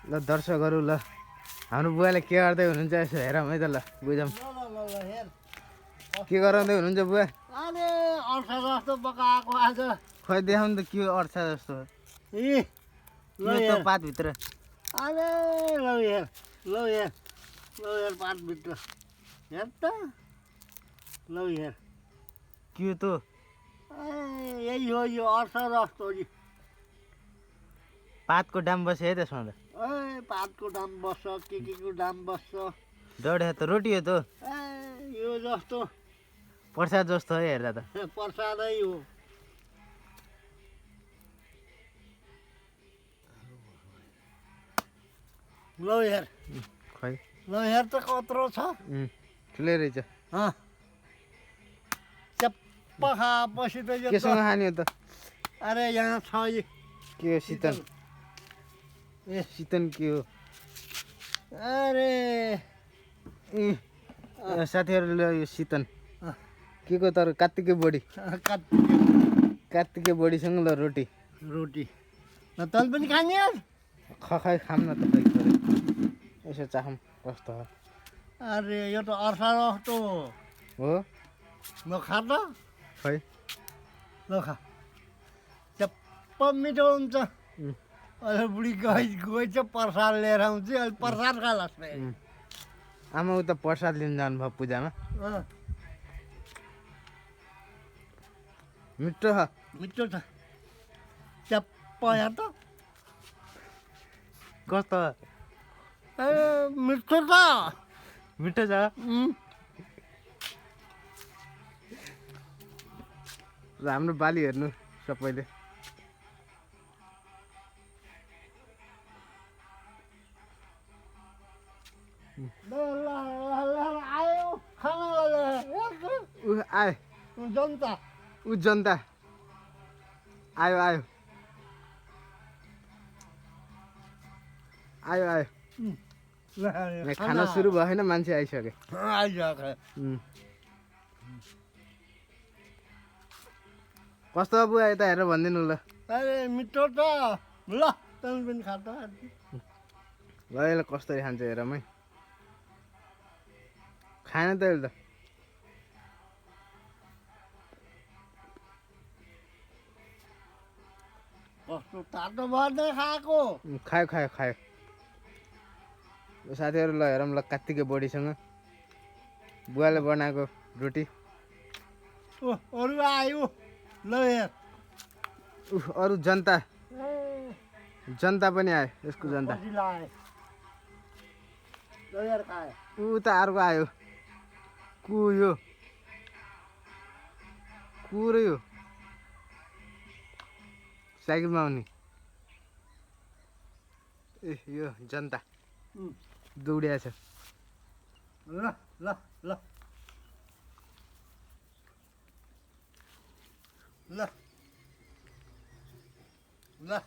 ल दर्शकहरू ल हाम्रो बुवाले के गर्दै हुनुहुन्छ यसो हेरौँ है त ल बुझौँ के गराउँदै हुनुहुन्छ बुवा अरे अर्थ जस्तो पकाएको आज खोइ देखाउनु त के अड्छ जस्तो ए के त पातभित्र अरे लौ हेर पातभित्र हेर त लौ हेर के त यही हो यो अर्थ जस्तो नि पातको दाम बस्यो है त्यसमा त पातको दाम बस्छ के को दाम बस्छ डढे त रोटी हो त यो जस्तो प्रसाद जस्तो है हेर्दा त प्रसादै हो लौ हेर खै लौ हेर त कत्रो छ ठुलै रहेछ चप्प खाएपछि त यो केसँग खाने हो त अरे यहाँ छ यो के हो शीतन ए शीतन के हो अरे साथीहरूले यो शीतन के को तर कार्तिके बोडी कार्तिके बोडीसँग ल रोटी रोटी न तल पनि खाने यार खै खाऊँ न त खै थोरै यसो चाखौँ कस्तो हो अरे यो त अर्सा जस्तो हो ल खा त खै ल खा चप्प मिठो हुन्छ अहिले बुढी गएछ प्रसाद लिएर आउँछु अहिले प्रसाद खा लाग्छ आमा उता प्रसाद लिन जानुभयो पूजामा मिठो छ मिठो छ चप्प यहाँ त कस्तो ए मिठो छ मिठो छ हाम्रो बाली हेर्नु सबैले आयो खाना आयो जनता ऊ जनता आयो आयो आयो आयो खाना सुरु भयो होइन मान्छे आइसक्यो कस्तो बुवा यता हेरेर भनिदिनु ल अरे मिठो त ल तँ पनि खा त ल यसलाई कसरी खान्छ हेरौँ है खाएन त यसले त कस्तो तातो भर्दै खाएको खायो खायो खायो साथीहरू ल हेरौँ ल कार्तिके बोडीसँग बुवाले बनाएको रोटी अरू आयो ल हेर अरू जनता जनता पनि आयो यसको जनता ऊ त अर्को आयो कु यो कुरो यो साइकलमा आउने ए यो जनता दौडिया छ ल ल ल ल ल